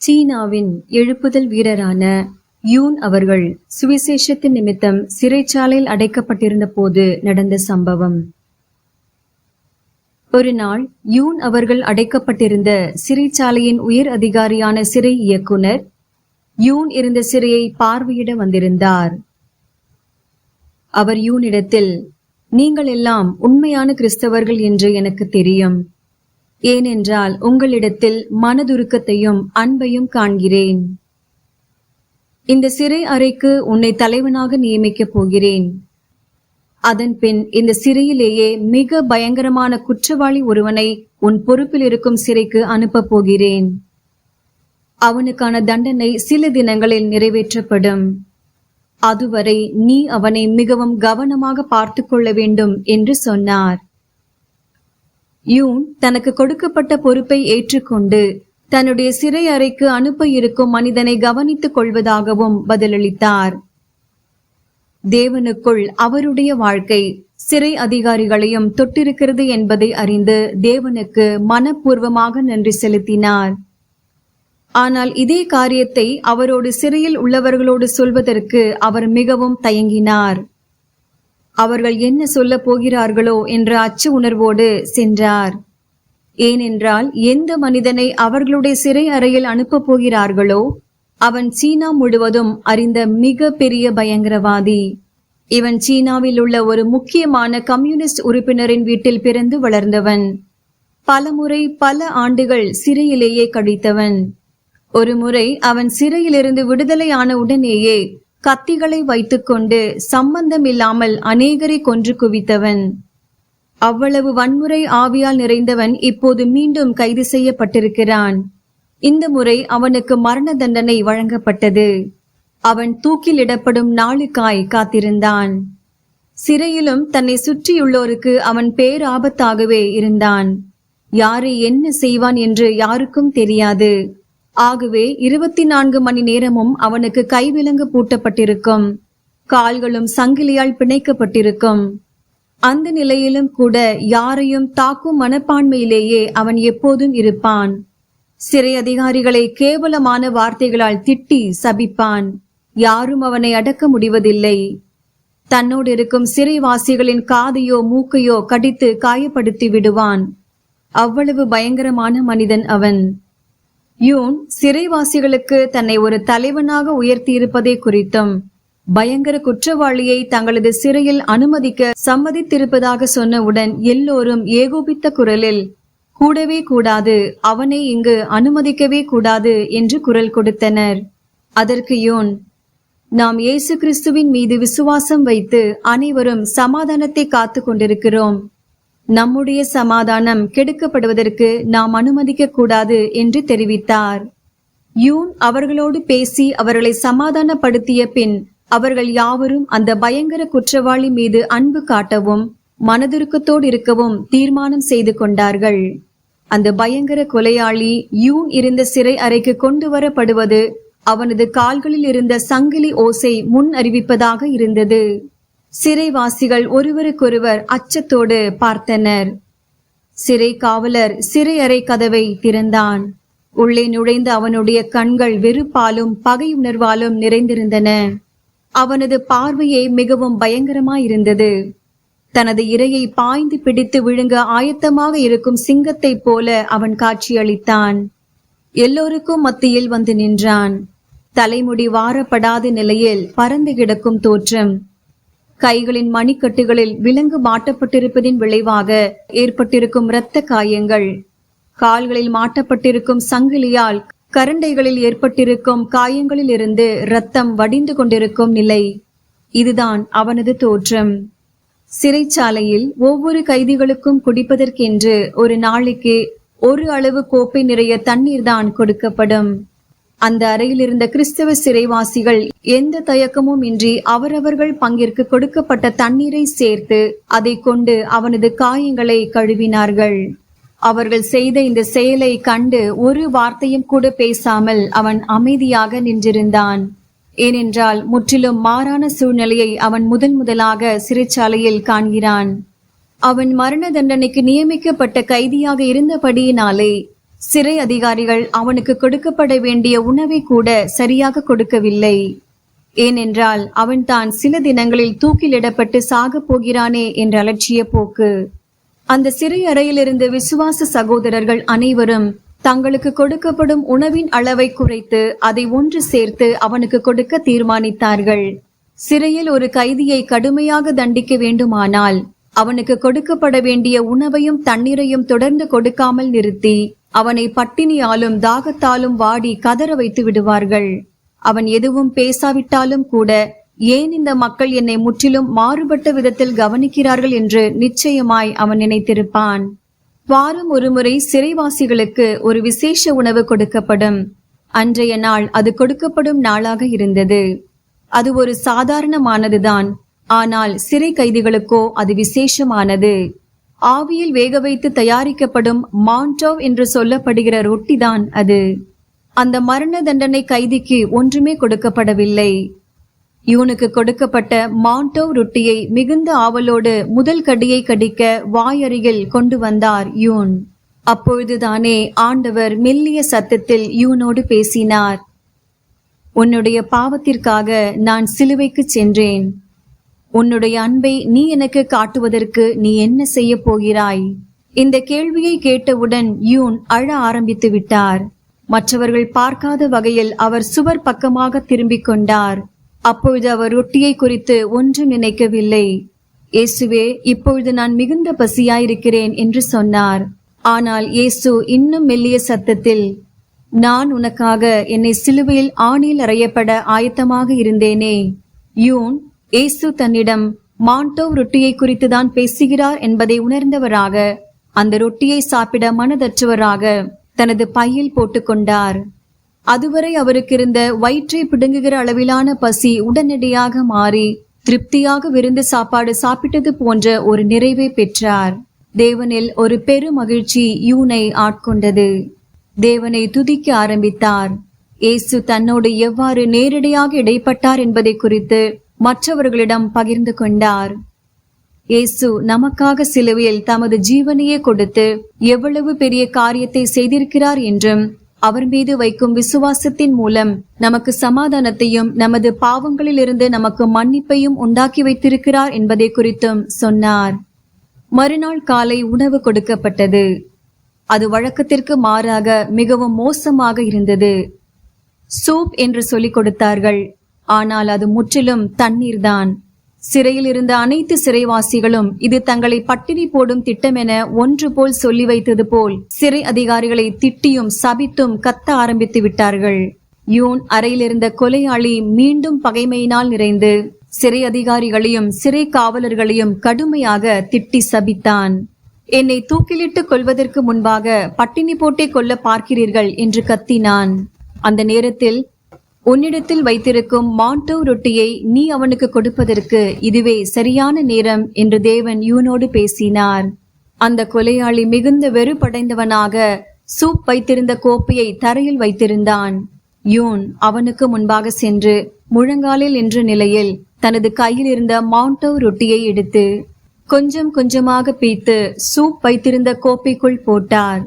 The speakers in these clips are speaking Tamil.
சீனாவின் எழுப்புதல் வீரரான யூன் அவர்கள் சுவிசேஷத்தின் நிமித்தம் சிறைச்சாலையில் அடைக்கப்பட்டிருந்த போது நடந்த சம்பவம். ஒரு நாள் யூன் அவர்கள் அடைக்கப்பட்டிருந்த சிறைச்சாலையின் உயர் அதிகாரியான சிறை இயக்குனர் யூன் இருந்த சிறையை பார்வையிட வந்திருந்தார். அவர் யூனிடத்தில், நீங்கள் எல்லாம் உண்மையான கிறிஸ்தவர்கள் என்று எனக்கு தெரியும். ஏனென்றால் உங்களிடத்தில் மனதுருக்கத்தையும் அன்பையும் காண்கிறேன். இந்த சிறை அறைக்கு உன்னை தலைவனாக நியமிக்கப் போகிறேன். அதன் பின் இந்த சிறையிலேயே மிக பயங்கரமான குற்றவாளி ஒருவனை உன் பொறுப்பில் இருக்கும் சிறைக்கு அனுப்பப் போகிறேன். அவனுக்கான தண்டனை சில தினங்களில் நிறைவேற்றப்படும். அதுவரை நீ அவனை மிகவும் கவனமாக பார்த்து கொள்ள வேண்டும் என்று சொன்னார். யூன் தனக்கு கொடுக்கப்பட்ட பொறுப்பை ஏற்றுக்கொண்டு தன்னுடைய சிறை அறைக்கு அனுப்ப இருக்கும் மனிதனை கவனித்துக் கொள்வதாகவும் பதிலளித்தார். தேவனுக்குள் அவருடைய வாழ்க்கை சிறை அதிகாரிகளையும் தொட்டிருக்கிறது என்பதை அறிந்து தேவனுக்கு மனப்பூர்வமாக நன்றி செலுத்தினார். ஆனால் இதே காரியத்தை அவரோடு சிறையில் உள்ளவர்களோடு சொல்வதற்கு அவர் மிகவும் தயங்கினார். அவர்கள் என்ன சொல்ல போகிறார்களோ என்ற அச்ச உணர்வோடு சென்றார். ஏனென்றால் எந்த மனிதனை அவர்களுடைய சிறை அறையில் அனுப்பப் போகிறார்களோ அவன் சீனா முழுவதும் அறிந்த மிக பெரிய பயங்கரவாதி. இவன் சீனாவில் உள்ள ஒரு முக்கியமான கம்யூனிஸ்ட் உறுப்பினரின் வீட்டில் பிறந்து வளர்ந்தவன். பலமுறை பல ஆண்டுகள் சிறையிலேயே கழித்தவன். ஒரு முறை அவன் சிறையிலிருந்து விடுதலையான உடனேயே கத்திகளை வைத்துக்கொண்டு சம்பந்தம் இல்லாமல் அநேகரை கொன்று குவித்தவன். அவ்வளவு வன்முறை ஆவியால் நிறைந்தவன் இப்போது மீண்டும் கைது செய்யப்பட்டிருக்கிறான். இந்த முறை அவனுக்கு மரண தண்டனை வழங்கப்பட்டது. அவன் தூக்கிலிடப்படும் நாளுக்காய் காத்திருந்தான். சிறையிலும் தன்னை சுற்றியுள்ளோருக்கு அவன் பேராபத்தாகவே இருந்தான். யாரை என்ன செய்வான் என்று யாருக்கும் தெரியாது. ஆகவே 24 மணி நேரமும் அவனுக்கு கைவிலங்கு பூட்டப்பட்டிருக்கும். கால்களும் சங்கிலியால் பிணைக்கப்பட்டிருக்கும். அந்த நிலையிலும் கூட யாரையும் தாக்கும் மனப்பான்மையிலேயே அவன் எப்போதும் இருப்பான். சிறை அதிகாரிகளை கேவலமான வார்த்தைகளால் திட்டி சபிப்பான். யாரும் அவனை அடக்க முடிவதில்லை. தன்னோடு இருக்கும் சிறைவாசிகளின் காதையோ மூக்கையோ கடித்து காயப்படுத்தி விடுவான். அவ்வளவு பயங்கரமான மனிதன் அவன். யூன் சிறைவாசிகளுக்கு தன்னை ஒரு தலைவனாக உயர்த்தியிருப்பதை குறித்தும் பயங்கர குற்றவாளியை தங்களது சிறையில் அனுமதிக்க சம்மதித்திருப்பதாக சொன்னவுடன் எல்லோரும் ஏகோபித்த குரலில், கூடவே கூடாது, அவனை இங்கு அனுமதிக்கவே கூடாது என்று குரல் கொடுத்தனர். அதற்கு யூன், நாம் இயேசு கிறிஸ்துவின் மீது விசுவாசம் வைத்து அனைவரும் சமாதானத்தை காத்து கொண்டிருக்கிறோம். நம்முடைய சமாதானம் கெடுக்கப்படுவதற்கு நாம் அனுமதிக்க கூடாது என்று தெரிவித்தார். யூன் அவர்களோடு பேசி அவர்களை சமாதானப்படுத்திய பின் அவர்கள் யாவரும் அந்த பயங்கர குற்றவாளி மீது அன்பு காட்டவும் மனதுருக்கத்தோடு இருக்கவும் தீர்மானம் செய்து கொண்டார்கள். அந்த பயங்கர கொலையாளி யூன் இருந்த சிறை அறைக்கு கொண்டு வரப்படுவது அவனது கால்களில் இருந்த சங்கிலி ஓசை முன் அறிவிப்பதாக இருந்தது. சிறைவாசிகள் ஒருவருக்கொருவர் அச்சத்தோடு பார்த்தனர். சிறை காவலர் சிறை அறை கதவை திறந்தான். உள்ளே நுழைந்த அவனுடைய கண்கள் வெறுப்பாலும் பகை உணர்வாலும் நிறைந்திருந்தன. அவனது பார்வையே மிகவும் பயங்கரமாயிருந்தது. தனது இரையை பாய்ந்து பிடித்து விழுங்க ஆயத்தமாக இருக்கும் சிங்கத்தைப் போல அவன் காட்சியளித்தான். எல்லோருக்கும் மத்தியில் வந்து நின்றான். தலைமுடி வாரப்படாத நிலையில் பறந்து கிடக்கும் தோற்றம். கைகளின் மணிக்கட்டுகளில் விலங்கு மாட்டப்பட்டிருப்பதின் விளைவாக ஏற்பட்டிருக்கும் இரத்த காயங்கள், கால்களில் மாட்டப்பட்டிருக்கும் சங்கிலியால் கரண்டைகளில் ஏற்பட்டிருக்கும் காயங்களில் இருந்து இரத்தம் வடிந்து கொண்டிருக்கும் நிலை. இதுதான் அவனது தோற்றம். சிறைச்சாலையில் ஒவ்வொரு கைதிகளுக்கும் குடிப்பதற்கென்று ஒரு நாளைக்கு ஒரு அளவு கோப்பை நிறைய தண்ணீர் தான் கொடுக்கப்படும். அந்த அறையில் இருந்த கிறிஸ்தவ சிறைவாசிகள் எந்த தயக்கமும் இன்றி அவரவர்கள் பங்கிற்கு கொடுக்கப்பட்ட தண்ணீரை சேர்த்து அதை கொண்டு அவனது காயங்களை கழுவினார்கள். அவர்கள் செய்த இந்த செயலை கண்டு ஒரு வார்த்தையும் கூட பேசாமல் அவன் அமைதியாக நின்றிருந்தான். ஏனென்றால் முற்றிலும் மாறான சூழ்நிலையை அவன் முதலாக சிறைச்சாலையில் காண்கிறான். அவன் மரண தண்டனைக்கு நியமிக்கப்பட்ட கைதியாக இருந்தபடியினாலே சிறை அதிகாரிகள் அவனுக்கு கொடுக்கப்பட வேண்டிய உணவை கூட சரியாக கொடுக்கவில்லை. ஏனென்றால் அவன் தான் சில தினங்களில் தூக்கிலிடப்பட்டு சாக போகிறானே என்ற அலட்சிய போக்கு. அந்த சிறை அறையிலிருந்து விசுவாச சகோதரர்கள் அனைவரும் தங்களுக்கு கொடுக்கப்படும் உணவின் அளவை குறைத்து அதை ஒன்று சேர்த்து அவனுக்கு கொடுக்க தீர்மானித்தார்கள். சிறையில் ஒரு கைதியை கடுமையாக தண்டிக்க வேண்டுமானால் அவனுக்கு கொடுக்கப்பட வேண்டிய உணவையும் தண்ணீரையும் தொடர்ந்து கொடுக்காமல் நிறுத்தி அவனை பட்டினியாலும் தாகத்தாலும் வாடி கதற வைத்து விடுவார்கள். அவன் எதுவும் பேசாவிட்டாலும் கூட, ஏன் இந்த மக்கள் என்னை முற்றிலும் மாறுபட்ட விதத்தில் கவனிக்கிறார்கள் என்று நிச்சயமாய் அவன் நினைத்திருப்பான். வாரம் ஒருமுறை சிறைவாசிகளுக்கு ஒரு விசேஷ உணவு கொடுக்கப்படும். அன்றைய நாள் அது கொடுக்கப்படும் நாளாக இருந்தது. அது ஒரு சாதாரணமானதுதான். ஆனால் சிறை கைதிகளுக்கோ அது விசேஷமானது. ஆவியில் வேக வைத்து தயாரிக்கப்படும் மாண்டோவ் என்று சொல்லப்படுகிற ரொட்டிதான் அது. அந்த மரண தண்டனை கைதிக்கு ஒன்றுமே கொடுக்கப்படவில்லை. இவனுக்கு கொடுக்கப்பட்ட மாண்டோவ் ரொட்டியை மிகுந்த ஆவலோடு முதல் கடியை கடிக்க வாயருகில் கொண்டு வந்தார் யூன். அப்பொழுதுதானே ஆண்டவர் மெல்லிய சத்தத்தில் யூனோடு பேசினார். உன்னுடைய பாவத்திற்காக நான் சிலுவைக்கு சென்றேன். உன்னுடைய அன்பை நீ எனக்கு காட்டுவதற்கு நீ என்ன செய்ய போகிறாய்? இந்த கேள்வியை கேட்டவுடன் யூன் அழ ஆரம்பித்து விட்டார். மற்றவர்கள் பார்க்காத வகையில் அவர் சுவர் பக்கமாக திரும்பிக் கொண்டார். அப்பொழுது அவர் ரொட்டியை குறித்து ஒன்றும் நினைக்கவில்லை. இயேசுவே, இப்பொழுது நான் மிகுந்த பசியாயிருக்கிறேன் என்று சொன்னார். ஆனால் இயேசு இன்னும் மெல்லிய சத்தத்தில், நான் உனக்காக என்னை சிலுவையில் ஆணியில் அறையப்பட ஆயத்தமாக இருந்தேனே. யூன், இயேசு தன்னிடம் மாண்டோவ் ரொட்டியை குறித்துதான் பேசுகிறார் என்பதை உணர்ந்தவராக அந்த ரொட்டியை சாப்பிட மனதற்றவராக தனது பையில் போட்டுக்கொண்டார். அதுவரை அவருக்கு இருந்த வயிற்றை பிடுங்குகிற அளவிலான பசி உடனடியாக மாறி திருப்தியாக விருந்து சாப்பாடு சாப்பிட்டது போன்ற ஒரு நிறைவை பெற்றார். தேவனில் ஒரு பெரு மகிழ்ச்சி யூனை ஆட்கொண்டது. தேவனை துதிக்க ஆரம்பித்தார். இயேசு தன்னோடு எவ்வாறு நேரடியாக இடைப்பட்டார் என்பதை குறித்து மற்றவர்களிடம் பகிர்ந்து கொண்டார். இயேசு நமக்காக சிலுவையில் தமது ஜீவனையே கொடுத்து எவ்வளவு பெரிய காரியத்தை செய்திருக்கிறார் என்றும், அவர் மீது வைக்கும் விசுவாசத்தின் மூலம் நமக்கு சமாதானத்தையும் நமது பாவங்களிலிருந்து நமக்கு மன்னிப்பையும் உண்டாக்கி வைத்திருக்கிறார் என்பதை குறித்தும் சொன்னார். மறுநாள் காலை உணவு கொடுக்கப்பட்டது. அது வழக்கத்திற்கு மாறாக மிகவும் மோசமாக இருந்தது. சூப் என்று சொல்லிக் கொடுத்தார்கள். ஆனால் அது முற்றிலும் தண்ணீர்தான். சிறையில் இருந்த அனைத்து சிறைவாசிகளும் இது தங்களை பட்டினி போடும் திட்டமென ஒன்று போல் சொல்லி வைத்தது போல் சிறை அதிகாரிகளை திட்டியும் சபித்தும் கத்த ஆரம்பித்து விட்டார்கள். யூன் அறையில் இருந்த கொலையாளி மீண்டும் பகைமையினால் நிறைந்து சிறை அதிகாரிகளையும் சிறை காவலர்களையும் கடுமையாக திட்டி சபித்தான். என்னை தூக்கிலிட்டு கொல்வதற்கு முன்பாக பட்டினி போட்டே கொல்ல பார்க்கிறீர்கள் என்று கத்தினான். அந்த நேரத்தில், உன்னிடத்தில் வைத்திருக்கும் மாண்டோவ் ரொட்டியை நீ அவனுக்கு கொடுப்பதற்கு இதுவே சரியான நேரம் என்று தேவன் யூனோடு பேசினார். அந்த கொலையாளி மிகுந்த வெறுப்படைந்தவனாக சூப் வைத்திருந்த கோப்பையை தரையில் வைத்திருந்தான். யூன் அவனுக்கு முன்பாக சென்று முழங்காலில் நின்ற நிலையில் தனது கையில் இருந்த மாண்டோவ் ரொட்டியை எடுத்து கொஞ்சம் கொஞ்சமாக பீத்து சூப் வைத்திருந்த கோப்பைக்குள் போட்டார்.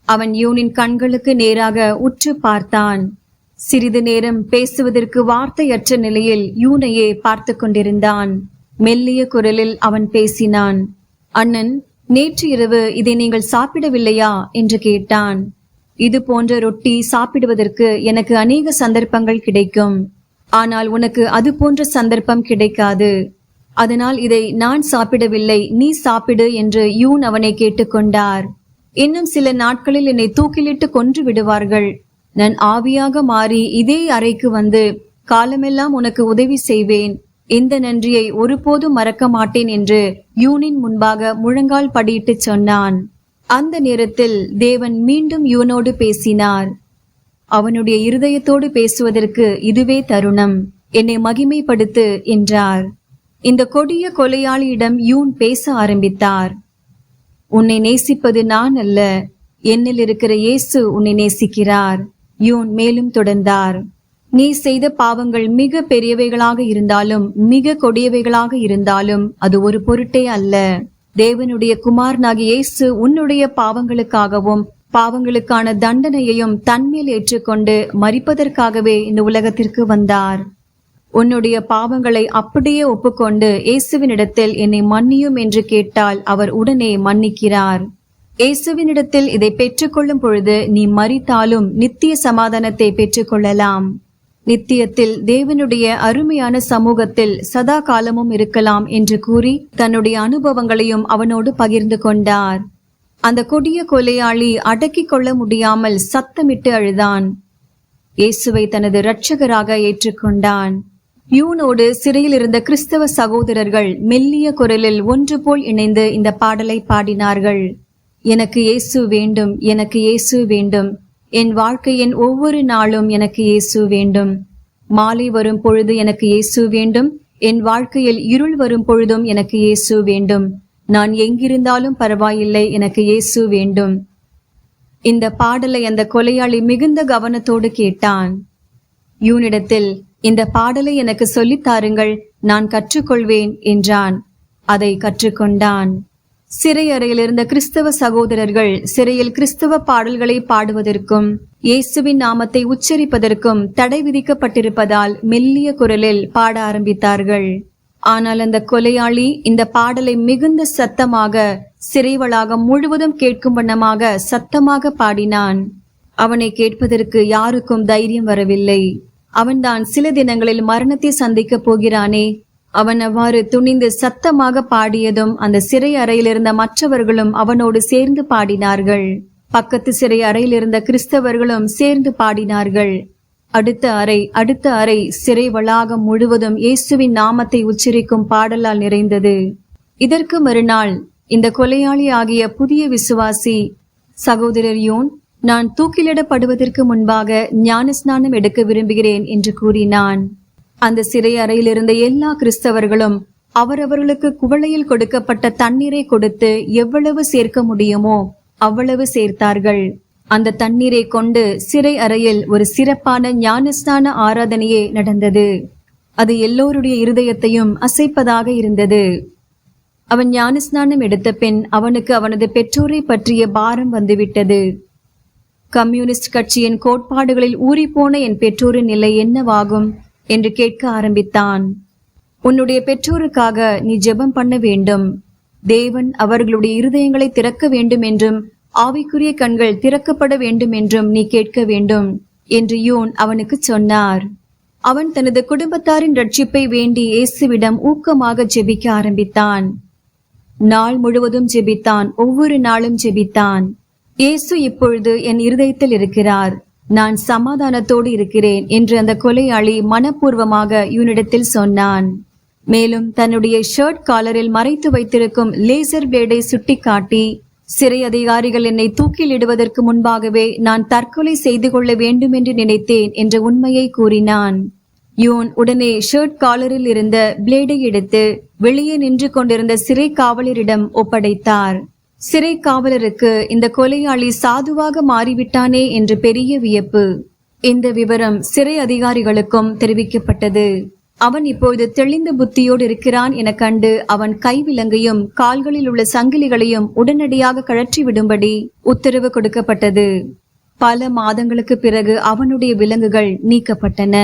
அவன் யூனின் கண்களுக்கு நேராக உற்று பார்த்தான். சிறிது நேரம் பேசுவதற்கு வார்த்தையற்ற நிலையில் யூனையே பார்த்து கொண்டிருந்தான். மெல்லிய குரலில் அவன் பேசினான். அண்ணன், நேற்று இரவு இதை நீங்கள் சாப்பிடவில்லையா என்று கேட்டான். இது போன்ற ரொட்டி சாப்பிடுவதற்கு எனக்கு அநேக சந்தர்ப்பங்கள் கிடைக்கும். ஆனால் உனக்கு அது போன்ற சந்தர்ப்பம் கிடைக்காது. அதனால் இதை நான் சாப்பிடவில்லை, நீ சாப்பிடு என்று யூன் அவனை கேட்டுக்கொண்டார். இன்னும் சில நாட்களில் என்னை தூக்கிலிட்டு கொன்று விடுவார்கள். நான் ஆவியாக மாறி இதே அறைக்கு வந்து காலமெல்லாம் உனக்கு உதவி செய்வேன். இந்த நன்றியை ஒருபோதும் மறக்க மாட்டேன் என்று யூனின் முன்பாக முழங்கால் படியிட்டு சொன்னான். அந்த நேரத்தில் தேவன் மீண்டும் யூனோடு பேசினார். அவனுடைய இருதயத்தோடு பேசுவதற்கு இதுவே தருணம். என்னை மகிமைப்படுத்து என்றார். இந்த கொடிய கொலையாளியிடம் யூன் பேச ஆரம்பித்தார். உன்னை நேசிப்பது நான் அல்ல, என்னில் இருக்கிற இயேசு உன்னை நேசிக்கிறார். யூன் மேலும் தொடர்ந்தார். நீ செய்த பாவங்கள் மிக பெரியவைகளாக இருந்தாலும் மிக கொடியவைகளாக இருந்தாலும் அது ஒரு பொருட்டே அல்ல. தேவனுடைய குமாரனாகிய இயேசு உன்னுடைய பாவங்களுக்காகவும் பாவங்களுக்கான தண்டனையையும் தன்மேல் ஏற்றுக்கொண்டு மரிப்பதற்காகவே இந்த உலகத்திற்கு வந்தார். உன்னுடைய பாவங்களை அப்படியே ஒப்புக்கொண்டு இயேசுவினிடத்தில் என்னை மன்னியும் என்று கேட்டால் அவர் உடனே மன்னிக்கிறார். இயேசுவினிடத்தில் இதை பெற்றுக்கொள்ளும் பொழுது நீ மரித்தாலும் நித்திய சமாதானத்தை பெற்றுக்கொள்ளலாம். நித்தியத்தில் தேவனுடைய அருமையான சமூகத்தில் சதா காலமும் இருக்கலாம் என்று கூறி தன்னுடைய அனுபவங்களையும் அவனோடு பகிர்ந்து கொண்டார். அந்த கொடிய கொலையாளி அடக்கிக் கொள்ள முடியாமல் சத்தமிட்டு அழுதான். இயேசுவை தனது இரட்சகராக ஏற்றுக்கொண்டான். யூனோடு சிறையில் இருந்த கிறிஸ்தவ சகோதரர்கள் மெல்லிய குரலில் ஒன்று போல் இணைந்து இந்த பாடலை பாடினார்கள். எனக்கு இயேசு வேண்டும், எனக்கு இயேசு வேண்டும், என் வாழ்க்கையின் ஒவ்வொரு நாளும் எனக்கு இயேசு வேண்டும். மாலை வரும் பொழுது எனக்கு இயேசு வேண்டும், என் வாழ்க்கையில் இருள் வரும் பொழுதும் எனக்கு இயேசு வேண்டும். நான் எங்கிருந்தாலும் பரவாயில்லை, எனக்கு இயேசு வேண்டும். இந்த பாடலை அந்த கொலையாளி மிகுந்த கவனத்தோடு கேட்டான். யூனிடத்தில் இந்த பாடலை எனக்கு சொல்லித் தாருங்கள், நான் கற்றுக்கொள்வேன் என்றான். அதை கற்றுக்கொண்டான். சிறை அறையில் இருந்த கிறிஸ்தவ சகோதரர்கள் சிறையில் கிறிஸ்தவ பாடல்களை பாடுவதற்கும் இயேசுவின் நாமத்தை உச்சரிப்பதற்கும் தடை விதிக்கப்பட்டிருப்பதால் மெல்லிய குரலில் பாட ஆரம்பித்தார்கள். ஆனால் அந்த கொலையாளி இந்த பாடலை மிகுந்த சத்தமாக சிறை வளாகம் முழுவதும் கேட்கும் வண்ணமாக சத்தமாக பாடினான். அவனை கேட்பதற்கு யாருக்கும் தைரியம் வரவில்லை. அவன்தான் சில தினங்களில் மரணத்தை சந்திக்கப் போகிறானே. அவன் அவ்வாறு துணிந்து சத்தமாக பாடியதும் அந்த சிறை அறையில் இருந்த மற்றவர்களும் அவனோடு சேர்ந்து பாடினார்கள். பக்கத்து சிறை அறையில் இருந்த கிறிஸ்தவர்களும் சேர்ந்து பாடினார்கள். அடுத்த அறை சிறை வளாகம் முழுவதும் இயேசுவின் நாமத்தை உச்சரிக்கும் பாடலால் நிறைந்தது. இதற்கு மறுநாள் இந்த கொலையாளி ஆகிய புதிய விசுவாசி சகோதரர் யூன், நான் தூக்கிலிடப்படுவதற்கு முன்பாக ஞானஸ்நானம் எடுக்க விரும்புகிறேன் என்று கூறினான். அந்த சிறை அறையில் இருந்த எல்லா கிறிஸ்தவர்களும் அவரவர்களுக்கு குவளையில் கொடுக்கப்பட்ட தண்ணீரை கொடுத்து எவ்வளவு சேர்க்க முடியுமோ அவ்வளவு சேர்த்தார்கள். அந்த தண்ணீரை கொண்டு சிறை அறையில் ஒரு சிறப்பான ஞானஸ்நான ஆராதனையே நடந்தது. அது எல்லோருடைய இருதயத்தையும் அசைப்பதாக இருந்தது. அவன் ஞானஸ்நானம் எடுத்த பின் அவனுக்கு அவனது பெற்றோரை பற்றிய பாரம் வந்துவிட்டது. கம்யூனிஸ்ட் கட்சியின் கோட்பாடுகளில் ஊறிப்போன என் பெற்றோரின் நிலை என்னவாகும் என்று கேட்க ஆரம்பித்தான். உன்னுடைய பெற்றோருக்காக நீ ஜெபம் பண்ண வேண்டும். தேவன் அவர்களுடைய இருதயங்களை திறக்க வேண்டும் என்றும் ஆவிக்குரிய கண்கள் திறக்கப்பட வேண்டும் என்றும் நீ கேட்க வேண்டும் என்று யூன் அவனுக்கு சொன்னார். அவன் தனது குடும்பத்தாரின் ரட்சிப்பை வேண்டி இயேசுவிடம் ஊக்கமாக ஜெபிக்க ஆரம்பித்தான். நாள் முழுவதும் ஜெபித்தான். ஒவ்வொரு நாளும் ஜெபித்தான். இயேசு இப்பொழுது என் இருதயத்தில் இருக்கிறார், நான் சமாதானத்தோடு இருக்கிறேன் என்று அந்த கொலையாளி மனப்பூர்வமாக யூனிடத்தில் சொன்னான். மேலும் தன்னுடைய ஷர்ட் காலரில் மறைத்து வைத்திருக்கும் லேசர் பிளேடை சுட்டிக்காட்டி, சிறை அதிகாரிகள் என்னை தூக்கில் இடுவதற்கு முன்பாகவே நான் தற்கொலை செய்து கொள்ள வேண்டும் என்று நினைத்தேன் என்ற உண்மையை கூறினான். யூன் உடனே ஷர்ட் காலரில் இருந்த பிளேடை எடுத்து வெளியே நின்று கொண்டிருந்த சிறை காவலரிடம் ஒப்படைத்தார். சிறை காவலருக்கு இந்த கொலையாளி சாதுவாக மாறிவிட்டானே என்று பெரிய வியப்பு. இந்த விவரம் சிறை அதிகாரிகளுக்கும் தெரிவிக்கப்பட்டது. அவன் இப்போது தெளிந்த புத்தியோடு இருக்கிறான் என கண்டு அவன் கைவிலங்கையும் கால்களில் உள்ள சங்கிலிகளையும் உடனடியாக கழற்றி விடும்படி உத்தரவு கொடுக்கப்பட்டது. பல மாதங்களுக்கு பிறகு அவனுடைய விலங்குகள் நீக்கப்பட்டன.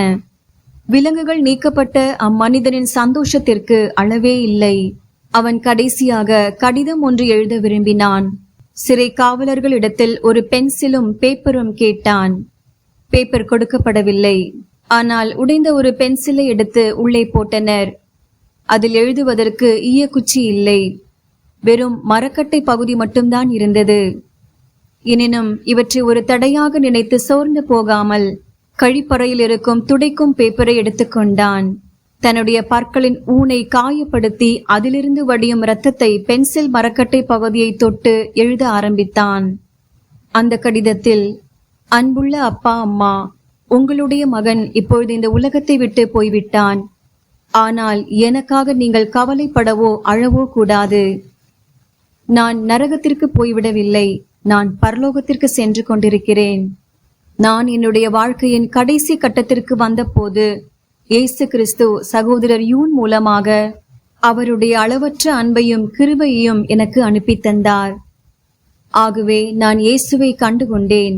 விலங்குகள் நீக்கப்பட்ட அம்மனிதனின் சந்தோஷத்திற்கு அளவே இல்லை. அவன் கடைசியாக கடிதம் ஒன்று எழுத விரும்பினான். சிறை காவலர்களிடத்தில் ஒரு பென்சிலும் பேப்பரும் கேட்டான். பேப்பர் கொடுக்கப்படவில்லை. ஆனால் உடைந்த ஒரு பென்சிலை எடுத்து உள்ளே போட்டனர். அதில் எழுதுவதற்கு ஈயக்குச்சி இல்லை. வெறும் மரக்கட்டை பகுதி மட்டும்தான் இருந்தது. எனினும் இவற்றை ஒரு தடையாக நினைத்து சோர்ந்து போகாமல் கழிப்பறையில் இருக்கும் துடைக்கும் பேப்பரை எடுத்துக்கொண்டான். தன்னுடைய பற்களின் ஊனை காயப்படுத்தி அதிலிருந்து வடியும் இரத்தத்தை பென்சில் மரக்கட்டை பகுதியை தொட்டு எழுத ஆரம்பித்தான். அந்த கடிதத்தில், அன்புள்ள அப்பா அம்மா, உங்களுடைய மகன் இப்பொழுது இந்த உலகத்தை விட்டு போய்விட்டான். ஆனால் எனக்காக நீங்கள் கவலைப்படவோ அழவோ கூடாது. நான் நரகத்திற்கு போய்விடவில்லை, நான் பரலோகத்திற்கு சென்று கொண்டிருக்கிறேன். நான் என்னுடைய வாழ்க்கையின் கடைசி கட்டத்திற்கு வந்தபோது இயேசு கிறிஸ்து சகோதரர் யூன் மூலமாக அவருடைய அளவற்ற அன்பையும் கிருபையையும் எனக்கு அனுப்பி தந்தார். ஆகவே நான் இயேசுவை கண்டுகொண்டேன்.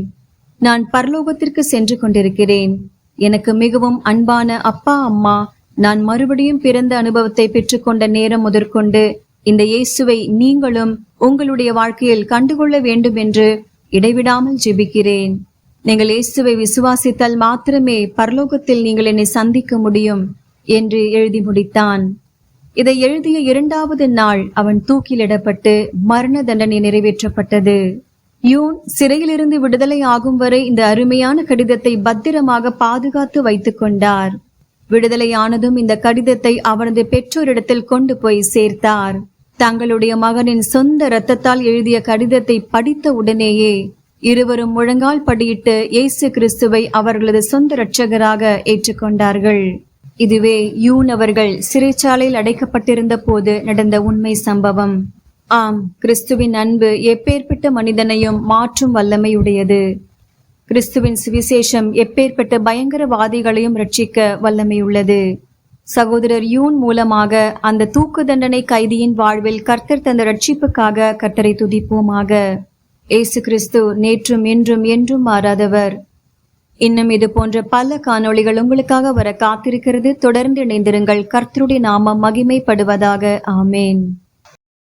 நான் பரலோகத்திற்கு சென்று கொண்டிருக்கிறேன். எனக்கு மிகவும் அன்பான அப்பா அம்மா, நான் மறுபடியும் பிறந்த அனுபவத்தை பெற்றுக்கொண்ட நேரம் முதற்கொண்டு இந்த இயேசுவை நீங்களும் உங்களுடைய வாழ்க்கையில் கண்டுகொள்ள வேண்டும் என்று இடைவிடாமல் ஜெபிக்கிறேன். நீங்கள் இயேசுவை விசுவாசித்தால் மாத்திரமே பரலோகத்தில் நீங்கள் என்னை சந்திக்க முடியும் என்று எழுதி முடித்தான். இதை எழுதிய 2வது நாள் அவன் தூக்கிலிடப்பட்டு மரண தண்டனை நிறைவேற்றப்பட்டது. யூன் சிறையிலிருந்து விடுதலை ஆகும் வரை இந்த அருமையான கடிதத்தை பத்திரமாக பாதுகாத்து வைத்துக் கொண்டார். விடுதலையானதும் இந்த கடிதத்தை அவனது பெற்றோரிடத்தில் கொண்டு போய் சேர்த்தார். தங்களுடைய மகனின் சொந்த இரத்தத்தால் எழுதிய கடிதத்தை படித்த உடனேயே இருவரும் முழங்கால் படியிட்டு இயேசு கிறிஸ்துவை அவர்களது சொந்த இரட்சகராக ஏற்றுக்கொண்டார்கள். இதுவே யூன் அவர்கள் சிறைச்சாலையில் அடைக்கப்பட்டிருந்த போது நடந்த உண்மை சம்பவம். ஆம், கிறிஸ்துவின் அன்பு எப்பேற்பட்ட மனிதனையும் மாற்றும் வல்லமையுடையது. கிறிஸ்துவின் சுவிசேஷம் எப்பேற்பட்ட பயங்கரவாதிகளையும் ரட்சிக்க வல்லமையுள்ளது. சகோதரர் யூன் மூலமாக அந்த தூக்கு தண்டனை கைதியின் வாழ்வில் கர்த்தர் தந்த ரட்சிப்புக்காக கர்த்தரை துதிப்போமாக. இயேசு கிறிஸ்து நேற்றும் இன்றும் என்றும் மாறாதவர். இன்னும் இது போன்ற பல காணொளிகள் உங்களுக்காக வர காத்திருக்கிறது. தொடர்ந்து இணைந்திருங்கள். கர்த்தருடைய நாமம் மகிமைப்படுவதாக. ஆமேன்.